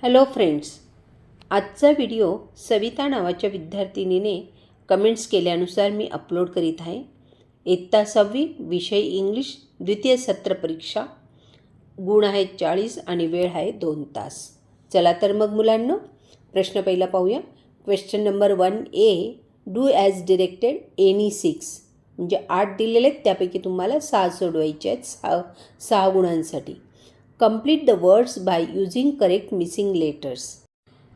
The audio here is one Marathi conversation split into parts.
हॅलो फ्रेंड्स, आजचा व्हिडिओ सविता नावाच्या विद्यार्थिनीने कमेंट्स केल्यानुसार मी अपलोड करीत आहे. इयत्ता 6वी, विषय इंग्लिश, द्वितीय सत्र परीक्षा. गुण आहेत 40 आणि वेळ आहे 2 तास. चला तर मग मुलांनो, प्रश्न पहिला पाहूया. Question number 1A, do as directed any 6. म्हणजे 8 दिलेले आहेत, त्यापैकी तुम्हाला 6 सोडवायचे आहेत 6 गुणांसाठी. Complete the words by using correct missing letters.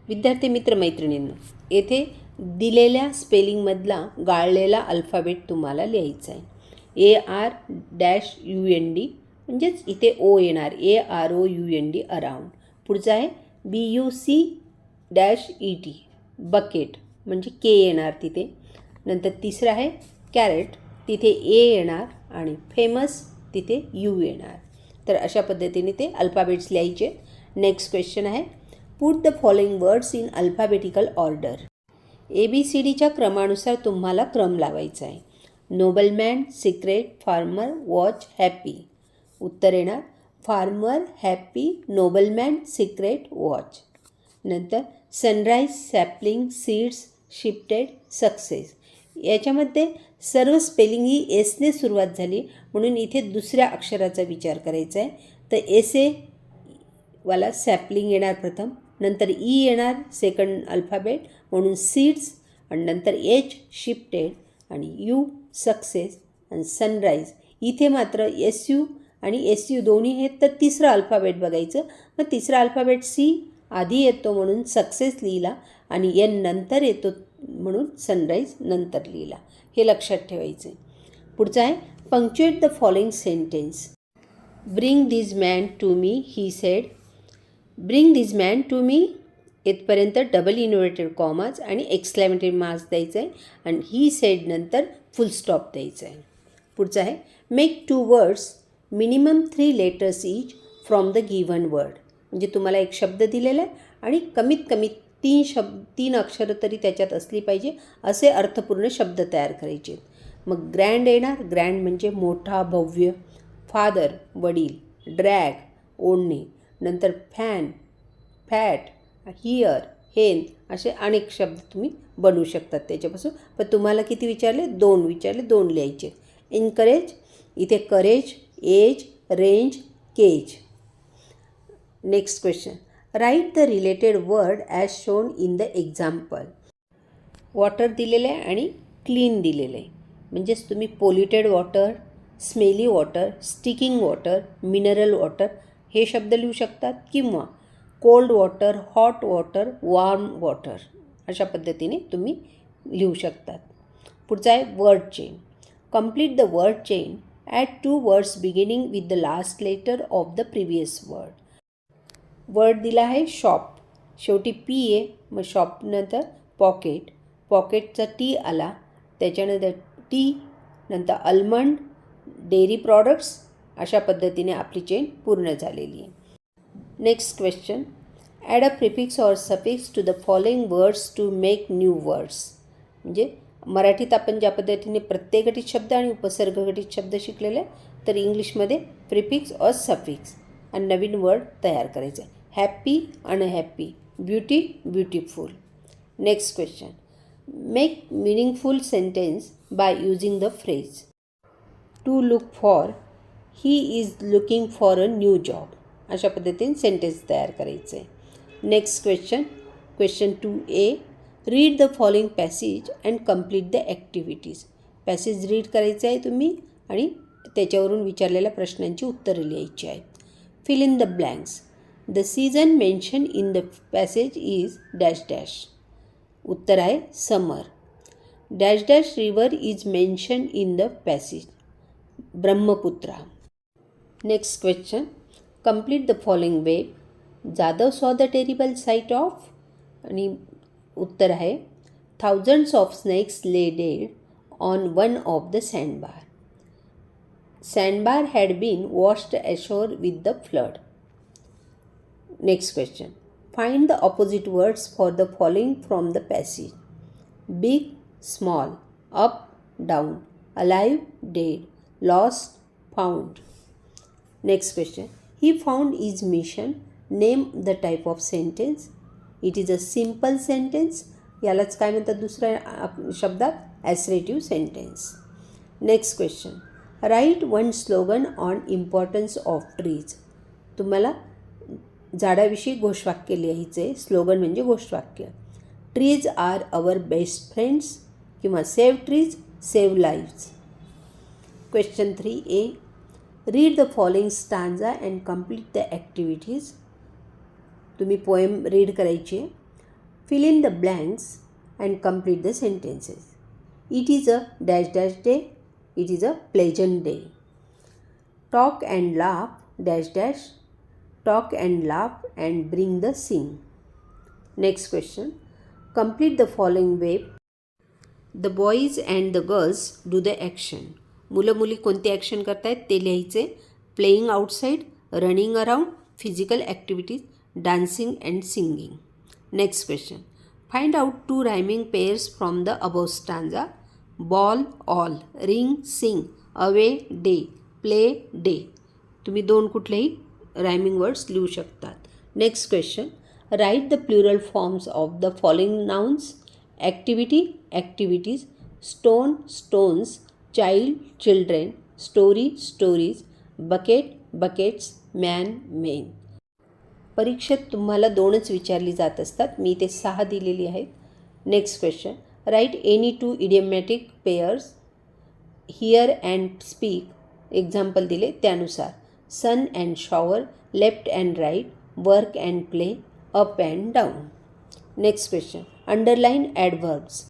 विद्यार्थी मित्र मैत्रिणींनो, येथे दिलेल्या स्पेलिंगमधला गाळलेला अल्फाबेट तुम्हाला लिहायचा आहे. ARUND म्हणजेच इथे O येणार, AROUND अराउंड. पुढचा आहे BUCET बकेट म्हणजे K येणार तिथे. नंतर तिसरं आहे कॅरेट, तिथे A येणार आणि फेमस तिथे U येणार. तर अशा पद्धतीने ते अल्फाबेट्स लिहायचे. नेक्स्ट क्वेश्चन आहे, put the following words in alphabetical order. ABCDच्या क्रमानुसार तुम्हाला क्रम लावायचा आहे. Nobleman, secret, farmer, watch, happy. उत्तर येणार farmer, happy, nobleman, secret, watch. नंतर sunrise, sapling, seeds, shifted, success. याच्यामध्ये सर्व स्पेलिंग ही एसने सुरुवात झाली, म्हणून इथे दुसऱ्या अक्षराचा विचार करायचा आहे. तर वाला सॅपलिंग येणार प्रथम, नंतर ई येणार सेकंड अल्फाबेट म्हणून सीड्स, आणि नंतर एच शिफ्टेड आणि यू सक्सेस आणि सनराईज. इथे मात्र SU आणि SU दोन्ही आहेत, तर तिसरं अल्फाबेट बघायचं. मग तिसरा अल्फाबेट C आधी येतो म्हणून सक्सेस लिहिला आणि N नंतर येतो म्हणून सनराईज नंतर लिहिला. हे लक्षात ठेवायचं आहे. पुढचं आहे punctuate the following sentence. Bring this man to me, he said. Bring this man to me इथपर्यंत डबल इन्व्हर्टेड कॉमाज आणि एक्सक्लेमेटरी मार्क्स द्यायचं आहे आणि ही सेड नंतर फुल स्टॉप द्यायचं आहे. पुढचं आहे make 2 words minimum 3 letters each from the given word. म्हणजे तुम्हाला एक शब्द दिलेला आहे आणि कमीत कमी 3 अक्षरं तरी त्याच्यात असली पाहिजे, असे अर्थपूर्ण शब्द तयार करायचे. मग ग्रँड येणार, ग्रँड म्हणजे मोठा, भव्य. फादर वडील, ड्रॅग ओढणे. नंतर फॅन, फॅट, हिअर, हेन, असे अनेक शब्द तुम्ही बनवू शकतात त्याच्यापासून. पण तुम्हाला किती विचारले? 2 विचारले, 2 लिहायचे. इनकरेज, इथे courage, age, range, cage. Next question, write the related word as shown in the example. Water दिलेलं आहे आणि क्लीन दिलेलं आहे. म्हणजेच तुम्ही polluted water, smelly water, sticking water, mineral water हे शब्द लिहू शकतात, किंवा cold water, hot water, warm water अशा पद्धतीने तुम्ही लिहू शकतात. पुढचा आहे word chain. Complete the word chain. Add 2 words beginning with the last letter of the previous word. Word दिला आहे शॉप, शेवटी P आहे, मग शॉप नंतर पॉकेट, पॉकेटचा T आला, त्याच्यानंतर टी, नंतर अल्मंड, डेअरी प्रॉडक्ट्स. अशा पद्धतीने आपली चेन पूर्ण झालेली आहे. Next question, add a prefix or suffix to the following words to make new words. म्हणजे मराठीत आपण ज्या पद्धतीने प्रत्ययगठित शब्द आणि उपसर्गगठित शब्द शिकलेले आहे, तर इंग्लिशमध्ये प्रिफिक्स ऑर सफिक्स आणि नवीन वर्ड तयार करायचं आहे. Happy, unhappy, beauty, beautiful. Next question, make meaningful sentence by using the phrase. To look for, he is looking for a new job. अशा पद्धतीने सेंटेन्स तयार करायचं आहे. Next question, question 2A, read the following passage and complete the activities. Passage read करायचं आहे तुम्ही आणि त्याच्यावरून विचारलेल्या प्रश्नांची उत्तरं लिहायची आहेत. Fill in the blanks. The season mention in the passage is dash dash. उत्तर आहे summer. Dash dash river is mention in the passage, Brahmaputra. Next question, complete the following web. Jadhav saw the terrible sight of, आणि उत्तर आहे thousands of snakes lay dead on one of the sandbar. Sandbar had been washed ashore with the flood. Next question, find the opposite words for the following from the passage. Big, small, up, down, alive, dead, lost, found. Next question, he found is mission name the type of sentence. It is a simple sentence. यालाच काय म्हणतात दुसऱ्या शब्दात? Assertive sentence. Next question. Write one slogan on importance of trees. तुम्हाला झाडाविषयी घोषवाक्य लिहायचे. स्लोगन म्हणजे घोषवाक्य. Trees are our best friends किंवा save trees save lives. Question 3A. Read the following stanza and complete the activities. तुम्ही पोएम रीड करायची आहे. Fill in the blanks and complete the sentences. It is a dash dash day. It is a pleasant day. Talk and laugh dash dash. Talk and laugh and bring the sing. Next question. Complete the following web. The boys and the girls do the action. मुलं मुली कोणती ॲक्शन करतायत ते लिहायचे. Playing outside, running around, physical activities, dancing and singing. Next question. Find out 2 rhyming pairs from the above stanza. Ball, all, ring, sing, away, day, play, day. तुम्ही 2 कुठलेही रायमिंग वर्ड्स लिहू शकतात. Next question. Write the plural forms of the following nouns. Activity, activities, stone, stones, child, children, story, stories, bucket, buckets, man, men. परीक्षेत तुम्हाला 2च विचारली जात असतात. मी ते 6 दिलेली आहेत. Next question. Write any 2 idiomatic pairs. Hear and speak. Example दिले त्यानुसार. Sun and shower, left and right, work and play, up and down. Next question. Underline adverbs.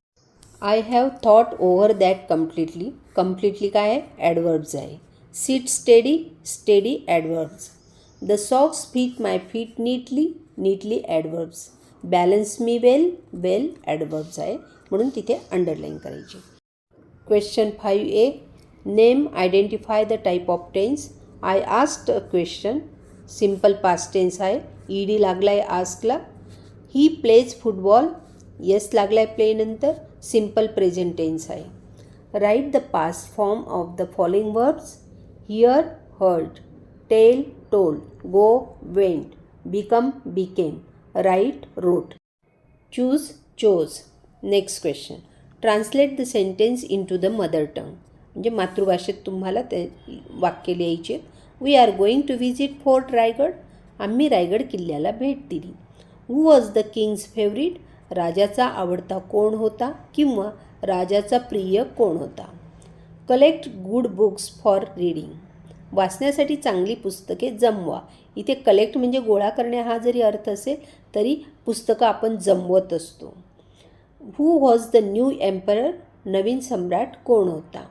I have thought over that completely. Completely काय आहे? ॲडव्हर्ब्स आहे. Sit steady, steady adverbs. The socks fit my feet neatly, neatly adverbs. Balance me well, well adverbs आहे, म्हणून तिथे अंडरलाईन करायची. Question 5A. Name, identify the type of tense. I asked a question. Simple past tense आहे. ईडी लागला आहे आस्कला. He plays football. येस लागला आहे प्ले नंतर. सिम्पल प्रेझेंट टेन्स आहे. Write the past form of the following verbs. Hear, heard, tell, told, go, went, become, became, write, wrote, choose, chose. Next question. Translate the sentence into the mother tongue. म्हणजे मातृभाषेत तुम्हाला ते वाक्य लिहायचे. We are going to visit fort Raigad. आम्ही रायगड किल्ल्याला भेट दिली. हू वॉज द किंग्स फेवरिट. राजाचा आवडता कोण होता किंवा राजाचा प्रिय कोण होता. Collect good books for reading. वाचण्यासाठी चांगली पुस्तके जमवा. इथे कलेक्ट म्हणजे गोळा करणे हा जरी अर्थ असेल तरी पुस्तकं आपण जमवत असतो. Who was the new emperor. नवीन सम्राट कोण होता.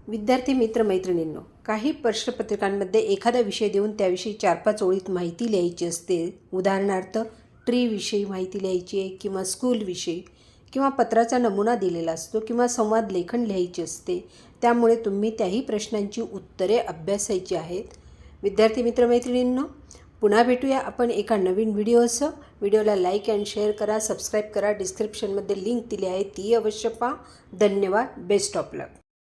विद्यार्थी मित्रमैत्रिणींनो, काही प्रश्नपत्रिकांमध्ये एखादा विषय देऊन त्याविषयी 4-5 ओळीत माहिती लिहायची असते. उदाहरणार्थ ट्रीविषयी माहिती लिहायची आहे किंवा स्कूलविषयी किंवा पत्राचा नमुना दिलेला असतो किंवा संवाद लेखन लिहायचे असते. त्यामुळे तुम्ही त्याही प्रश्नांची उत्तरे अभ्यासायची आहेत. विद्यार्थी मित्रमैत्रिणींनो, पुन्हा भेटूया आपण एका नवीन व्हिडिओसह. व्हिडिओला लाईक अँड शेअर करा, सबस्क्राईब करा. डिस्क्रिप्शनमध्ये लिंक दिली आहे ती अवश्य पहा. धन्यवाद. Best of luck.